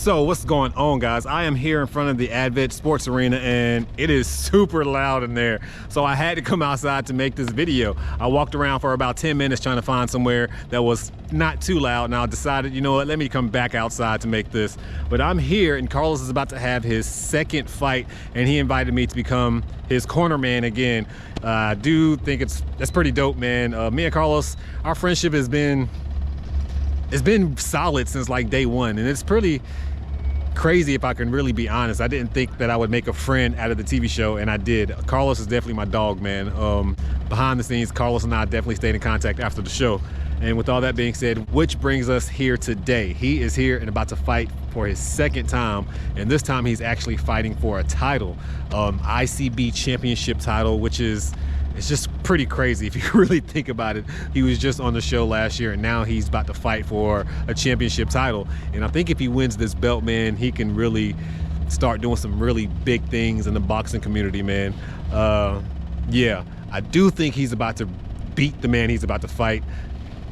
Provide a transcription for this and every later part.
So what's going on, guys? I am here in front of the Advent Sports Arena and it is super loud in there. So I had to come outside to make this video. I walked around for about 10 minutes trying to find somewhere that was not too loud, and I decided, you know what, let me come back outside to make this. But I'm here and Carlos is about to have his second fight and he invited me to become his corner man again. I do think that's pretty dope, man. Me and Carlos, our friendship has been solid since like day one, and it's pretty crazy if I can really be honest. I didn't think that I would make a friend out of the TV show, and I did. Carlos is definitely my dog, man. Behind the scenes, Carlos and I definitely stayed in contact after the show. And with all that being said, which brings us here today. He is here and about to fight for his second time, and this time he's actually fighting for a title, ICB championship title, which is, it's just pretty crazy if you really think about it. He was just on the show last year and now he's about to fight for a championship title. And I think if he wins this belt, man, he can really start doing some really big things in the boxing community, man. Yeah, I do think he's about to beat the man he's about to fight.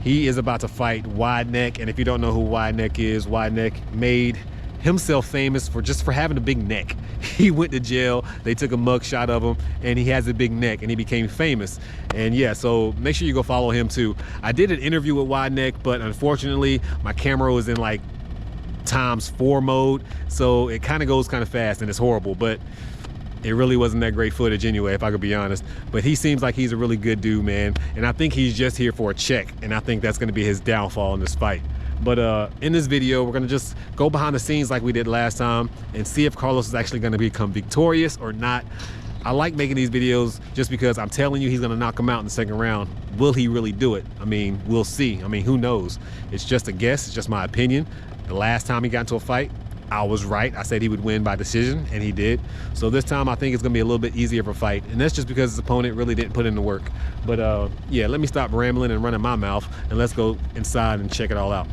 He is about to fight Wideneck, and if you don't know who Wideneck is, Wideneck made himself famous for having a big neck. He went to jail, they took a mug shot of him, and he has a big neck and he became famous. And yeah, so make sure you go follow him too. I did an interview with Wideneck, but unfortunately my camera was in like ×4 mode, so it kind of goes kind of fast and it's horrible, but it really wasn't that great footage anyway, if I could be honest. But he seems like he's a really good dude, man, and I think he's just here for a check, and I think that's going to be his downfall in this fight. But in this video, we're gonna just go behind the scenes like we did last time and see if Carlos is actually gonna become victorious or not. I like making these videos just because I'm telling you he's gonna knock him out in the second round. Will he really do it? I mean, we'll see. I mean, who knows? It's just a guess, it's just my opinion. The last time he got into a fight, I was right. I said he would win by decision, and he did. So this time I think it's gonna be a little bit easier of a fight, and that's just because his opponent really didn't put in the work. But yeah, let me stop rambling and running my mouth, and let's go inside and check it all out.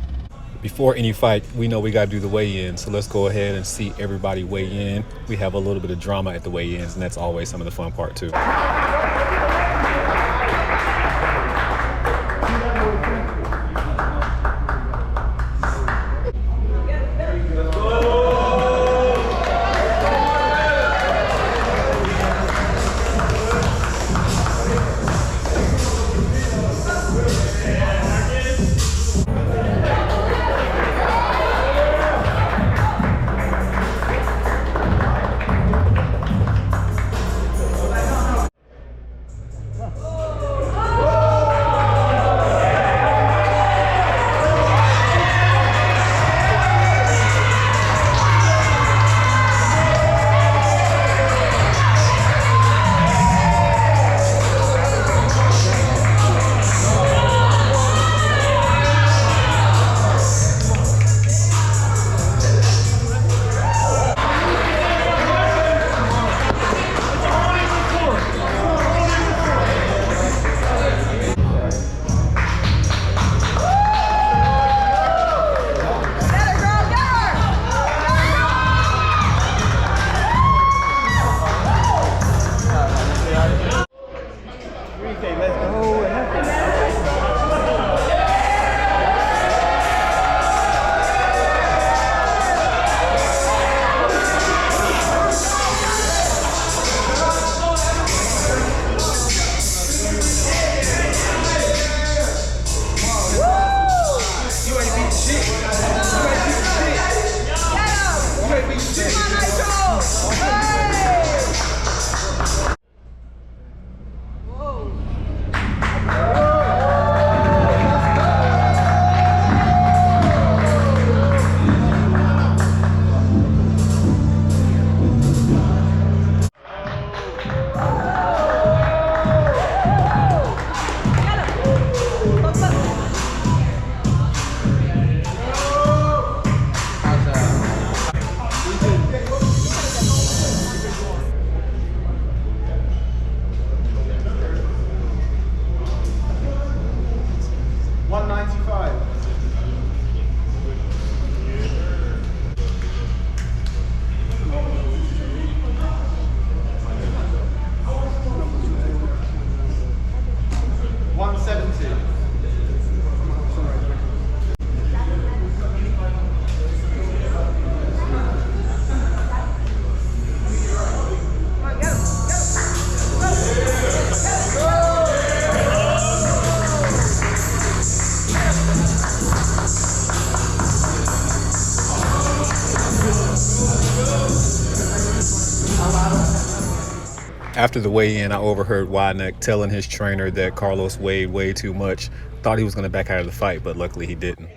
Before any fight, we know we got to do the weigh-in, so let's go ahead and see everybody weigh in. We have a little bit of drama at the weigh-ins, and that's always some of the fun part too. After the weigh-in, I overheard Wideneck telling his trainer that Carlos weighed way too much. Thought he was going to back out of the fight, but luckily he didn't.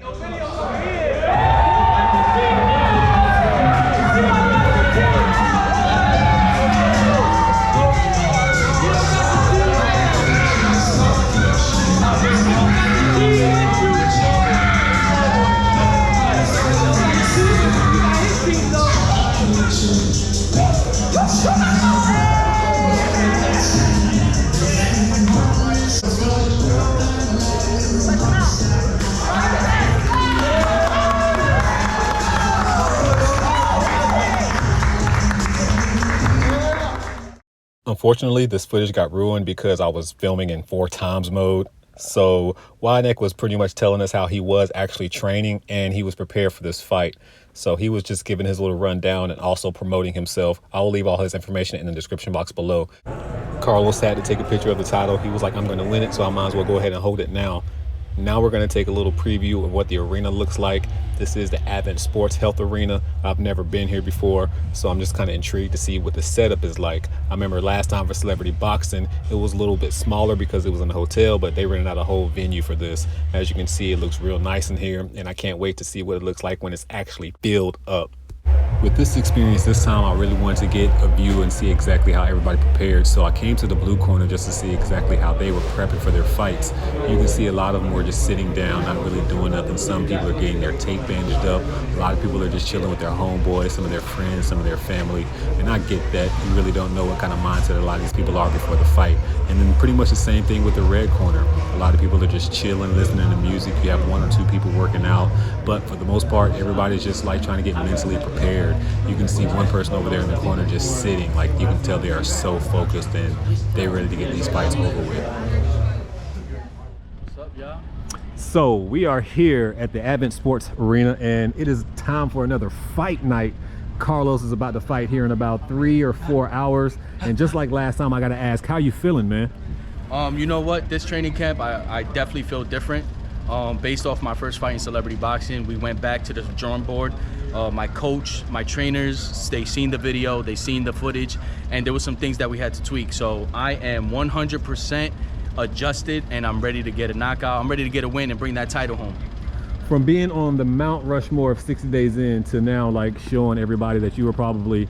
Unfortunately, this footage got ruined because I was filming in 4x mode. So Wideneck was pretty much telling us how he was actually training and he was prepared for this fight. So he was just giving his little rundown and also promoting himself. I will leave all his information in the description box below. Carlos had to take a picture of the title. He was like, I'm going to win it, so I might as well go ahead and hold it now. Now we're going to take a little preview of what the arena looks like. This is the Advent Sports Health Arena. I've never been here before, so I'm just kind of intrigued to see what the setup is like. I remember last time for celebrity boxing, it was a little bit smaller because it was in a hotel, but they rented out a whole venue for this. As you can see, it looks real nice in here, and I can't wait to see what it looks like when it's actually filled up. With this experience this time, I really wanted to get a view and see exactly how everybody prepared. So I came to the blue corner just to see exactly how they were prepping for their fights. You can see a lot of them were just sitting down, not really doing nothing. Some people are getting their tape bandaged up. A lot of people are just chilling with their homeboys, some of their friends, some of their family. And I get that. You really don't know what kind of mindset a lot of these people are before the fight. And then pretty much the same thing with the red corner. A lot of people are just chilling, listening to music. You have 1 or 2 people working out. But for the most part, everybody's just like trying to get mentally prepared. You can see one person over there in the corner just sitting, like you can tell they are so focused and they're ready to get these fights over with. What's up, y'all? So we are here at the Advent Sports Arena and it is time for another fight night. Carlos is about to fight here in about 3 or 4 hours. And just like last time, I got to ask, how you feeling, man? You know what? This training camp, I definitely feel different. Based off my first fight in celebrity boxing, we went back to the drawing board. My coach, my trainers, they seen the video, they seen the footage, and there were some things that we had to tweak. So I am 100% adjusted, and I'm ready to get a knockout. I'm ready to get a win and bring that title home. From being on the Mount Rushmore of 60 days in to now, like showing everybody that you were probably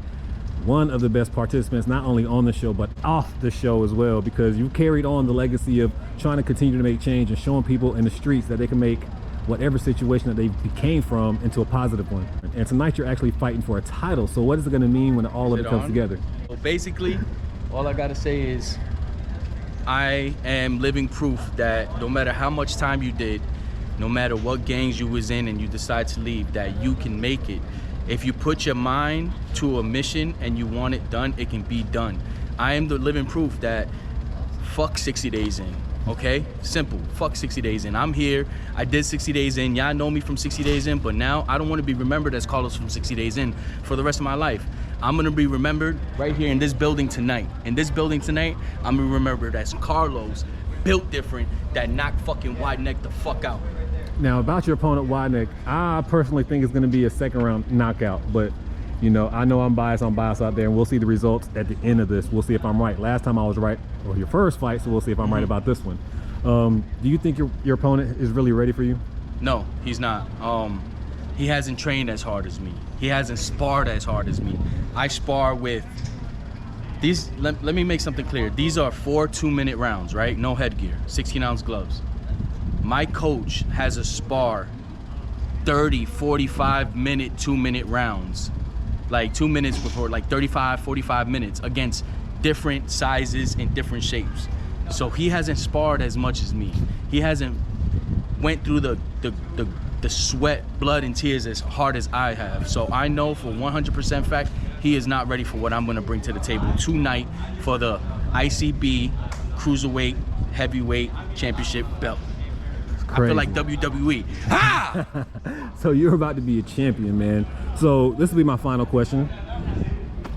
one of the best participants, not only on the show, but off the show as well, because you carried on the legacy of trying to continue to make change and showing people in the streets that they can make whatever situation that they came from into a positive one. And tonight you're actually fighting for a title. So what is it going to mean when all of it comes together? Well, basically, all I got to say is I am living proof that no matter how much time you did, no matter what gangs you was in and you decide to leave, that you can make it. If you put your mind to a mission and you want it done, it can be done. I am the living proof that fuck 60 days in. Okay, simple, fuck 60 days in. I'm here, I did 60 days in. Y'all know me from 60 days in, but now I don't want to be remembered as Carlos from 60 days in for the rest of my life. I'm gonna be remembered right here in this building tonight. In this building tonight, I'm gonna be remembered as Carlos, built different, that knocked fucking Wideneck the fuck out. Now about your opponent Wideneck, I personally think it's gonna be a second round knockout, but you know, I know I'm biased out there, and we'll see the results at the end of this. We'll see if I'm right. Last time I was right, or your first fight, so we'll see if I'm right about this one. Do you think your opponent is really ready for you? No, he's not. He hasn't trained as hard as me. He hasn't sparred as hard as me. I spar with these, let me make something clear. These are 4 2-minute rounds, right? No headgear, 16-ounce gloves. My coach has a spar 30, 45-minute, 2-minute rounds. Like 2 minutes before, like 35, 45 minutes against different sizes and different shapes. So he hasn't sparred as much as me. He hasn't went through the sweat, blood, and tears as hard as I have. So I know for 100% fact, he is not ready for what I'm gonna bring to the table tonight for the ICB Cruiserweight Heavyweight Championship belt. I feel like WWE. Ha! So you're about to be a champion, man. So this will be my final question.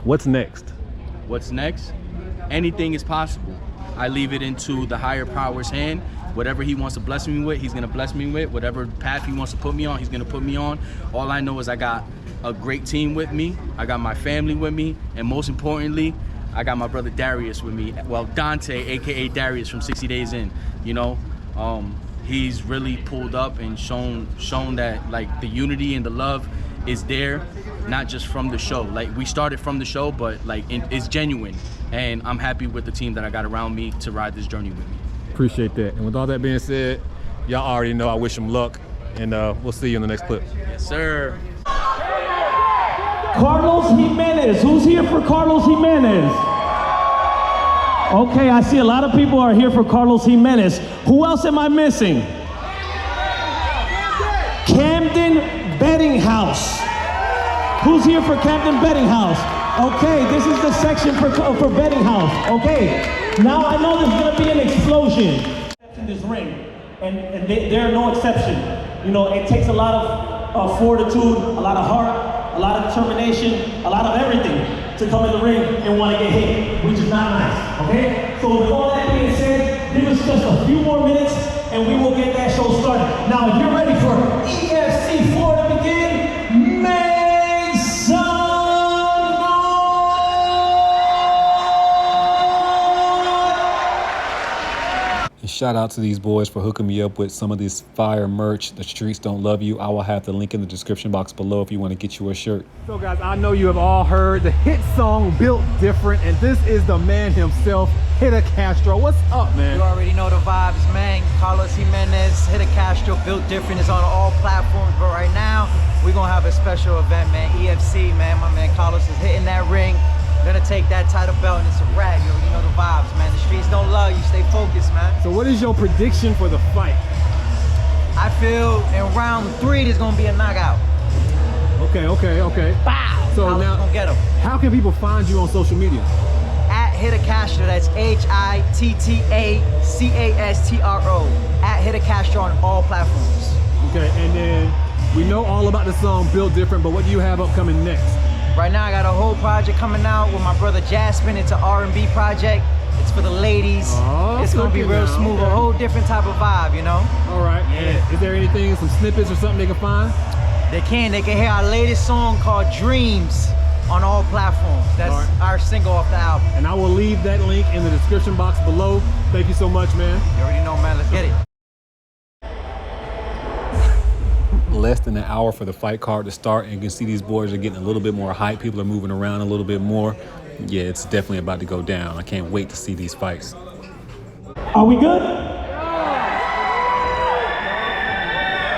What's next? What's next? Anything is possible. I leave it into the higher power's hand. Whatever he wants to bless me with, he's gonna bless me with. Whatever path he wants to put me on, he's gonna put me on. All I know is I got a great team with me. I got my family with me. And most importantly, I got my brother Darius with me. Well, Dante, aka Darius from 60 Days In. You know, he's really pulled up and shown that like the unity and the love is there, not just from the show. Like we started from the show, but like it's genuine, and I'm happy with the team that I got around me to ride this journey with me. Appreciate that. And with all that being said, y'all already know I wish him luck, and we'll see you in the next clip. Yes, sir. Carlos Jimenez. Who's here for Carlos Jimenez? Okay, I see a lot of people are here for Carlos Jimenez. Who else am I missing? Camden Betting House. Who's here for Camden Betting House? Okay, this is the section for Betting House. Okay, now I know there's gonna be an explosion in this ring, and they're no exception. You know, it takes a lot of fortitude, a lot of heart, a lot of determination, a lot of everything to come in the ring and want to get hit, which is not nice, okay? So with all that being said, give us just a few more minutes and we will get that show started. Now, if you're ready for EFC 4 to begin, make some noise! Shout out to these boys for hooking me up with some of this fire merch. The Streets Don't Love You. I will have the link in the description box below if you want to get you a shirt. So guys, I know you have all heard the hit song Built Different, and this is the man himself, Hitta Castro. What's up, man? You already know the vibes, man. Carlos Jimenez, Hitta Castro, Built Different is on all platforms, but right now we're gonna have a special event, man. EFC, man. My man Carlos is hitting that ring. Gonna take that title belt and it's a wrap. You already know the vibes, man. The streets don't love you. Stay focused, man. So what is your prediction for the fight? I feel in round 3 there's gonna be a knockout. Okay. Bow! So Carlos now, gonna get him. how can people find you on social media? At Hitta Castro, that's HITTACASTRO. At Hitta Castro on all platforms. Okay, and then we know all about the song Built Different, but what do you have upcoming next? Right now I got a whole project coming out with my brother Jasmine. It's an R&B project. It's for the ladies. Oh, it's gonna be real now. smooth, Okay. a whole different type of vibe, you know? All right. Yeah. Is there anything, some snippets or something they can find? They can hear our latest song called Dreams on all platforms. That's All right. our single off the album. And I will leave that link in the description box below. Thank you so much, man. You already know, man, let's get it. Less than an hour for the fight card to start, and you can see these boys are getting a little bit more hype. People are moving around a little bit more. Yeah, it's definitely about to go down. I can't wait to see these fights. Are we good?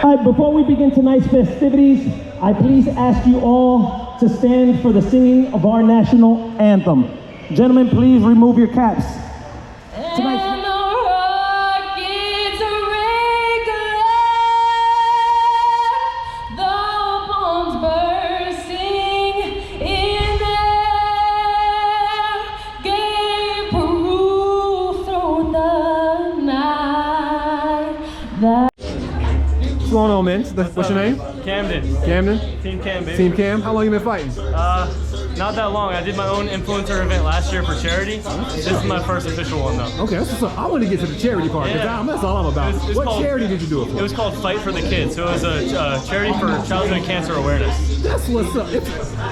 All right, before we begin tonight's festivities, I please ask you all to stand for the singing of our national anthem. Gentlemen, please remove your caps. Tonight's What's going on, man? What's your name? Camden. Camden? Team Cam, baby. Team Cam? How long you been fighting? Not that long. I did my own influencer event last year for charity. This is my first official one, though. Okay, that's what's up. I want to get to the charity part, because Yeah. that's all I'm about. It's What called- charity did you do it for? It was called Fight for the Kids. So it was a charity for childhood cancer awareness. That's what's up.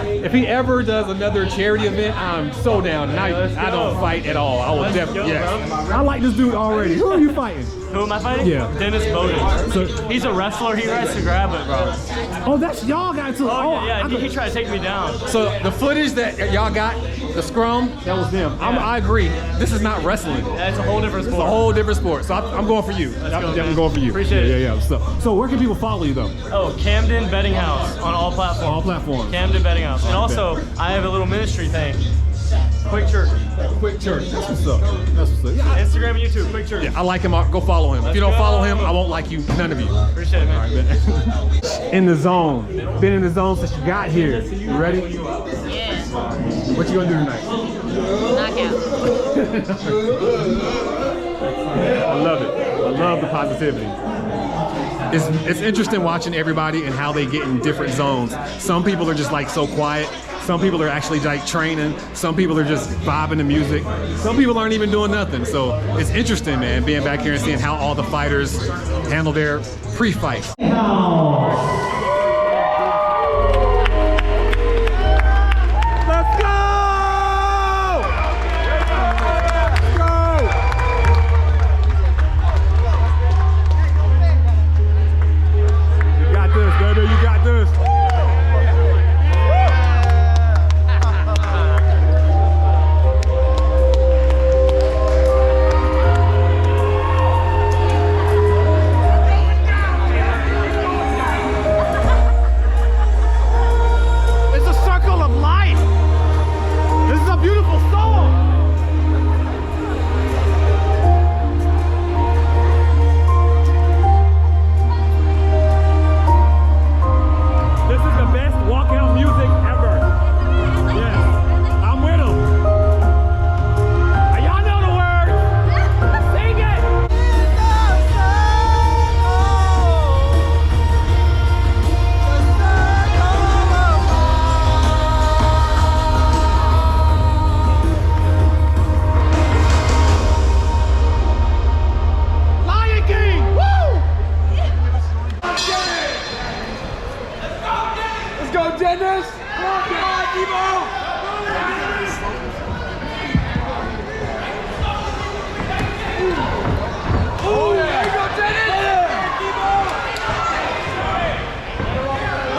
If he ever does another charity event, I'm so down. And I let's go. don't fight at all. I will Let's definitely, go, yes. bro. I like this dude already. Who are you fighting? Who am I fighting? Yeah. Dennis Bowden. So- He's a wrestler. He rides to grab it, bro. Oh, that's y'all guy too. Oh, yeah. He tried to take me down. So the footage that y'all got, the scrum, that was them. I agree. This is not wrestling. That's a whole different It's sport. a whole different sport. So I'm going for you. I'm go, definitely man. going for you. Appreciate it. Yeah. So where can people follow you though? Oh, Camden Betting House on all platforms. All platforms. Camden Betting House. And also, I have a little ministry thing. Quick Church. Quick Church. That's what's up. That's what's up. Yeah, Instagram and YouTube. Quick Church. I like him. Go follow him. If you don't follow him, I won't like you. None of you. Appreciate it, man. All right, man. In the zone. Been in the zone since you got here. You ready? Yeah, What you gonna do tonight? knockout. I love it. I love the positivity. It's interesting watching everybody and how they get in different zones. Some people are just like so quiet. Some people are actually like training. Some people are just vibing to music. Some people aren't even doing nothing. So it's interesting, man, being back here and seeing how all the fighters handle their pre-fight. Let's go!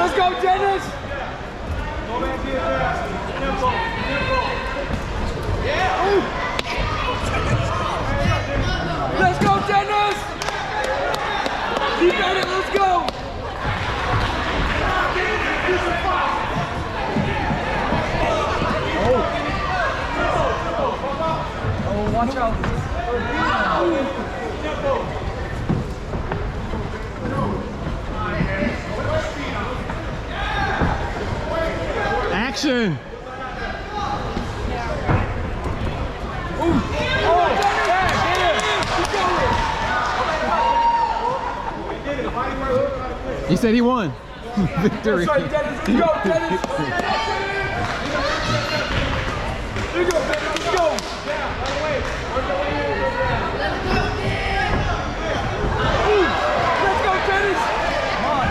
Let's go, Dennis! Let's go, Dennis! Keep at it, let's go! Oh, watch out. Action! He said he won. Victory. That's right, Dennis. Let's go, Dennis. Here you go, Dennis. Let's go. Let's go, Dennis. Come on.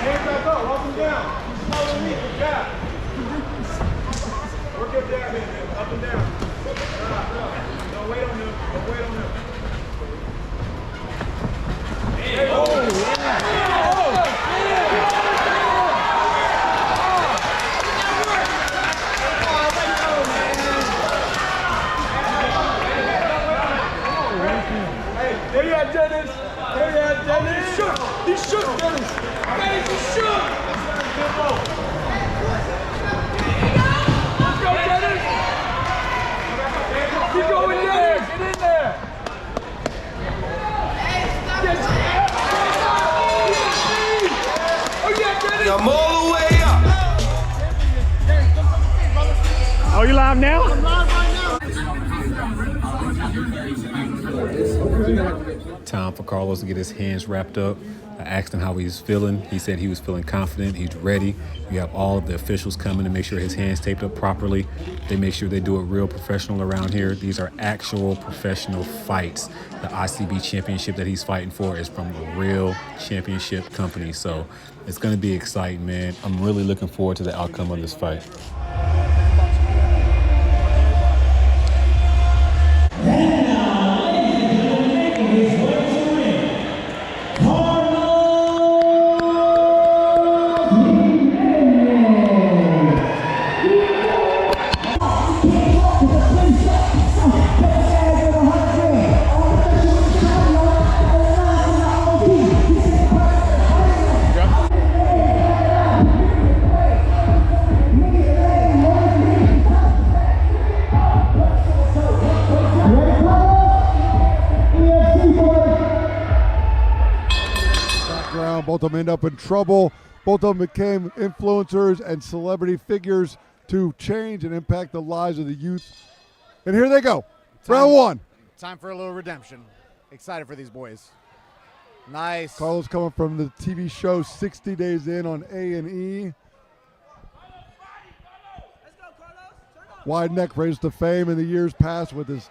Hands back up. Walk him down. He's following me. Good job. Work your jab in, man. Up and down. Don't wait on him. Don't wait on him. There you are, Dennis. There you are, Dennis. He's shook. He's shook, Dennis. Dennis, he's shook. Let's go, Dennis. Keep going, Dennis. Get in there. I'm all the way up. Oh, you live now? I'm live right now. Time for Carlos to get his hands wrapped up. I asked him how he was feeling. He said he was feeling confident. He's ready. You have all of the officials coming to make sure his hands taped up properly. They make sure they do it real professional around here. These are actual professional fights. The ICB championship that he's fighting for is from a real championship company. So it's going to be exciting, man. I'm really looking forward to the outcome of this fight. Both of them end up in trouble. Both of them became influencers and celebrity figures to change and impact the lives of the youth. And here they go. Round one. Time for a little redemption. Excited for these boys. Nice. Carlos coming from the TV show 60 Days In on A&E. Wideneck raised to fame in the years past with his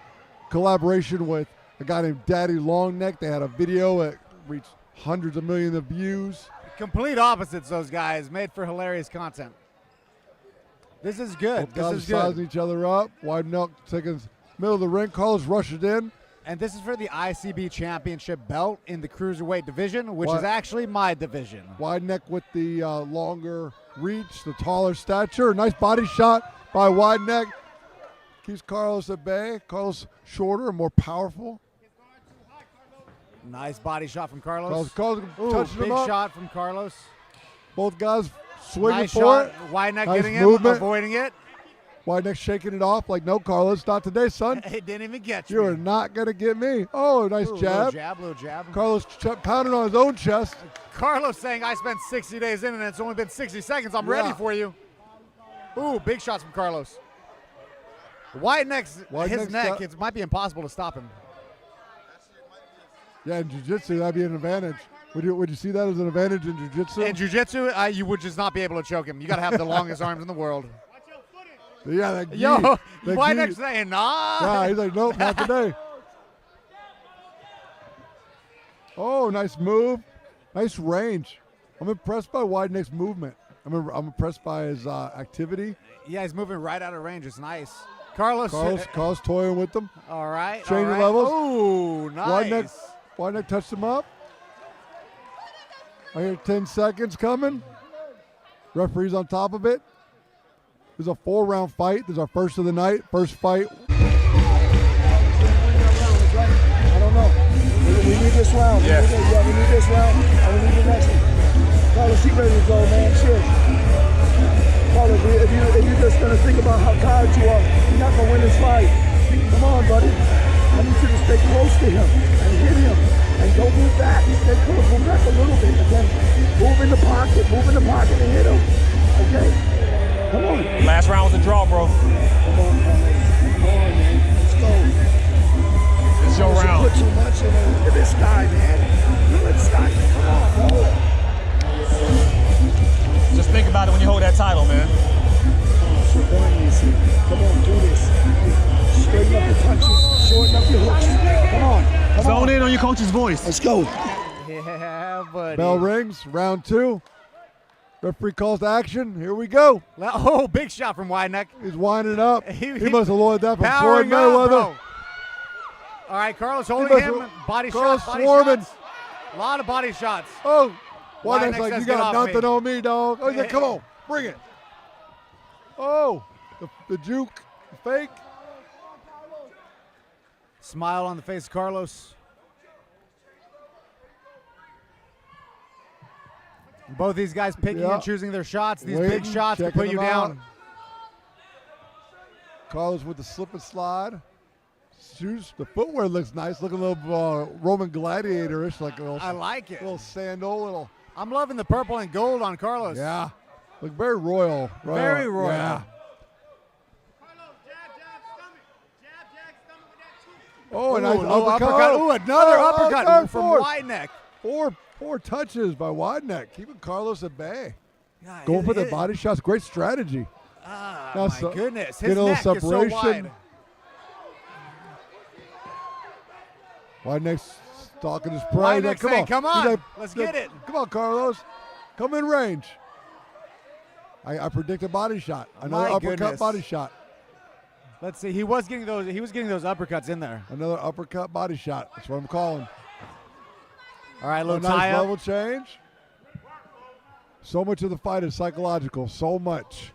collaboration with a guy named Daddy Longneck. They had a video that reached hundreds of millions of views. Complete opposites, those guys. Made for hilarious content. This is good. Both guys This is sizing good. each other up. Wideneck taking middle of the ring. Carlos rushes in. And this is for the ICB championship belt in the cruiserweight division, which is actually my division. Wideneck with the longer reach, the taller stature. Nice body shot by Wideneck. Keeps Carlos at bay. Carlos shorter and more powerful. Nice body shot from Carlos. Carlos Ooh, touching big him up. shot from Carlos. Both guys swinging Nice for shot. it. Wideneck Nice getting movement. him, avoiding it. Wideneck shaking it off like, no, Carlos, not today, son. It didn't even get You you. are not going to get me. Oh, nice Ooh, jab. Little jab. Carlos pounding on his own chest. Carlos saying, I spent 60 days in and it's only been 60 seconds. I'm ready for you. Ooh, big shots from Carlos. Wideneck's his neck, it might be impossible to stop him. Yeah, in jiu-jitsu, that'd be an advantage. Would you see that as an advantage in jiu-jitsu? In jiu-jitsu, you would just not be able to choke him. You got to have the longest arms in the world. Yeah, that gi. Yo, That Wideneck's gi. saying, nah. Yeah, he's like, nope, not today. Oh, nice move. Nice range. I'm impressed by Wideneck's movement. I'm impressed by his activity. Yeah, he's moving right out of range. It's nice. Carlos toying with them. All right. Changing levels. Oh, nice. Wideneck touched him up. I hear 10 seconds coming. Referee's on top of it. There's a 4-round fight. This is our first of the night. First fight. I don't know. We need this round. Yeah. We need this round. And we need the next one. Carlos, he ready to go, man. Shit. Carlos, if you're just going to think about how tired you are, you're not going to win this fight. Come on, buddy. I need you to stay close to him and hit him. And don't move back. Stay close. Move back a little bit. And then move in the pocket. Move in the pocket and hit him. Okay? Come on. Last round was a draw, bro. Come on, man. Let's go. It's your round. Put too much into this guy, man. Let's start. Come on, bro. Just think about it when you hold that title, man. Come on, do this. Straighten up your punches, shorten up your hooks. Come on. Zone in on your coach's voice. Let's go. Yeah, buddy. Bell rings. Round 2. Referee calls to action. Here we go. Oh, big shot from Wideneck. He's winding up. He must have loaded that from Floyd Powering up, Mayweather. bro. All right, Carlos holding him. Body Carlos shots. swarming. A lot of body shots. Oh, Wideneck's Wideneck like, says, you "Get got off nothing me." on me, dog. Oh, he's like, come on, bring it. Oh, the juke, fake. Smile on the face of Carlos. Both these guys picking and choosing their shots. These big shots to put you down. Carlos with the slip and slide. Shoes, the footwear looks nice. Looking a little Roman gladiator-ish, like a little. I like it. Little sandal, little. I'm loving the purple and gold on Carlos. Yeah, look very royal. Very royal. Yeah. Oh, a nice uppercut. Ooh, another uppercut from Wideneck. Four touches by Wideneck, keeping Carlos at bay. God, Going for the body shots, great strategy. My goodness, get his a little neck separation. is so wide. Wideneck's stalking his prey. Wideneck Come saying, on, come on, let's get it. Come on, Carlos, come in range. I predict a body shot, another uppercut body shot. Let's see. He was getting those uppercuts in there. Another uppercut body shot. That's what I'm calling. All right, little nice tie up. level change. So much of the fight is psychological. So much.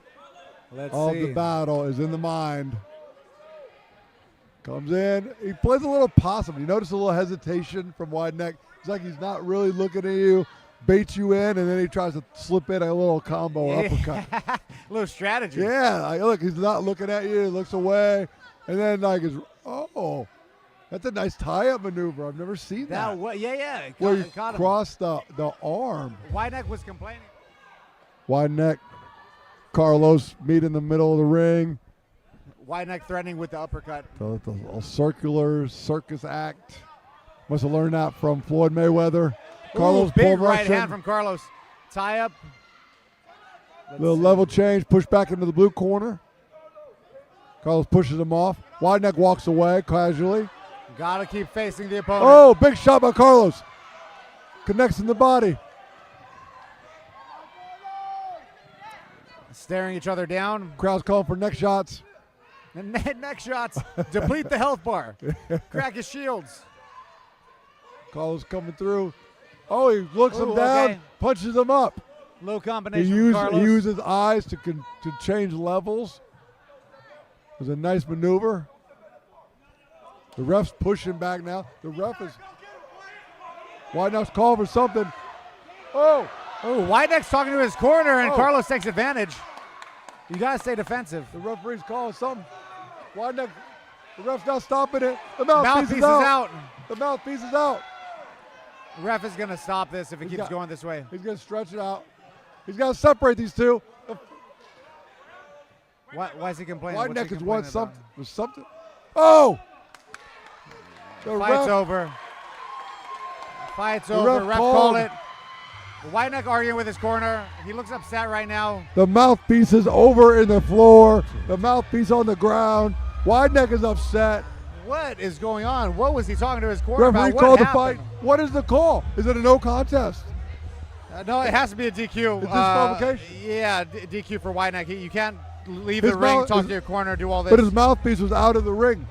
All of the battle is in the mind. Comes in. He plays a little possum. You notice a little hesitation from Wideneck. It's like he's not really looking at you, baits you in, and then he tries to slip in a little combo uppercut. A little strategy. Yeah, like, look, he's not looking at you. He looks away, and then that's a nice tie-up maneuver. I've never seen that. Yeah. Where you caught him. cross the arm. Wideneck was complaining. Wideneck, Carlos meet in the middle of the ring. Wideneck threatening with the uppercut. The little circular circus act. Must have learned that from Floyd Mayweather. Carlos big right hand from Carlos. Tie up. Little level change, push back into the blue corner. Carlos pushes him off. Wideneck walks away casually. Gotta keep facing the opponent. Oh, big shot by Carlos. Connects in the body. Staring each other down. Crowd's calling for neck shots. And neck shots. Deplete the health bar. Crack his shields. Carlos coming through. Oh, he looks him down, punches him up. Low combination. He uses eyes to change levels. It was a nice maneuver. The ref's pushing back now. The ref is. Wideneck's calling for something. Oh, Wideneck's talking to his corner, and Carlos takes advantage. You gotta stay defensive. The referee's calling something. Wideneck, the ref's not stopping it. The mouthpiece is out. out. The mouthpiece is out. The ref is gonna stop this if it keeps going this way. He's gonna stretch it out. He's got to separate these two. Why is he complaining? Wideneck has won something. Was something. Oh! Fight's over. Fight's over. Ref called it. Wideneck arguing with his corner. He looks upset right now. The mouthpiece is over in the floor. The mouthpiece on the ground. Wideneck is upset. What is going on? What was he talking to his corner about? Referee called the fight. What is the call? Is it a no contest? No, it has to be a DQ. Disqualification? Yeah, DQ for Wideneck. You can't leave the ring, talk to your corner, do all this. But his mouthpiece was out of the ring.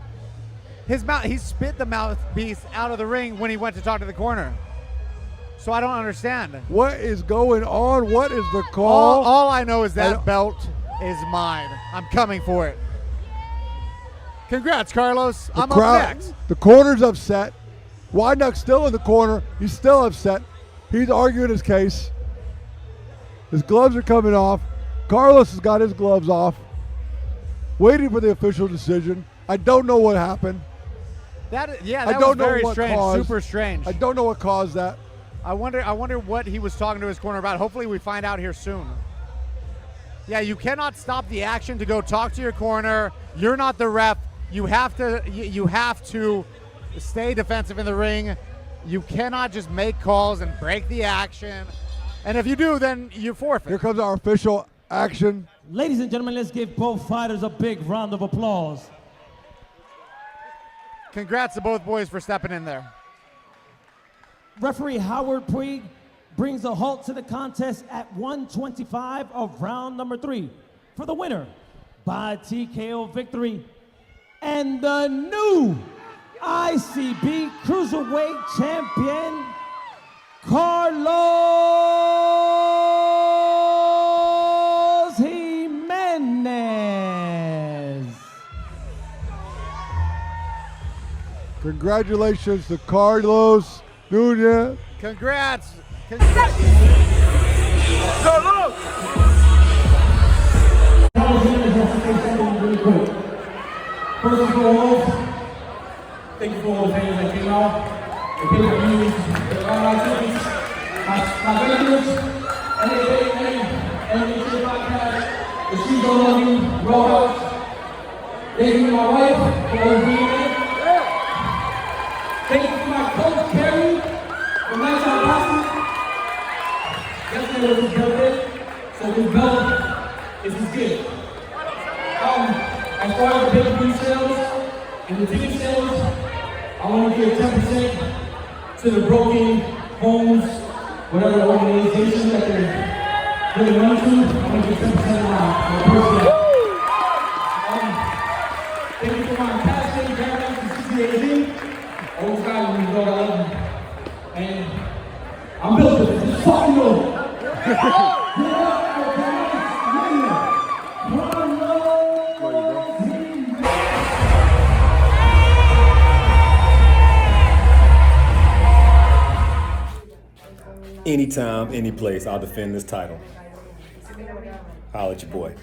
He spit the mouthpiece out of the ring when he went to talk to the corner. So I don't understand. What is going on? What is the call? All I know is that belt is mine. I'm coming for it. Congrats, Carlos. I'm up next. The corner's upset. Wideneck's still in the corner. He's still upset. He's arguing his case. His gloves are coming off. Carlos has got his gloves off, waiting for the official decision. I don't know what happened. That was very strange, super strange. I don't know what caused that. I wonder what he was talking to his corner about. Hopefully we find out here soon. Yeah, you cannot stop the action to go talk to your corner. You're not the ref. You have to stay defensive in the ring. You cannot just make calls and break the action. And if you do, then you forfeit. Here comes our official action. Ladies and gentlemen, let's give both fighters a big round of applause. Congrats to both boys for stepping in there. Referee Howard Puig brings a halt to the contest at 1:25 of round number 3 for the winner by TKO victory and the new ICB Cruiserweight Champion, Carlos Jimenez. Congratulations to Carlos Nunez. Congrats. Carlos! First and foremost, thank you for all the fans that came out. The pay-per-views, the online tickets, my vendors, and the podcast, the Streets Don't Love You, walkout. Thank you to my wife for always being there. Thank you to my coach, Kerry, from Nighttime Boxing. Yesterday was his birthday, so this belt is his gift. As far as the pay-per-view sales and the ticket sales, I want to give 10% to the broken homes, whatever organization that they're really run to. I want to give 10% of my personal. Thank you for my past days, grandparents from 68. Always got when you know I love you. And I'm built for this. Just fucking go. Anytime, any place, I'll defend this title. Holla at your boy.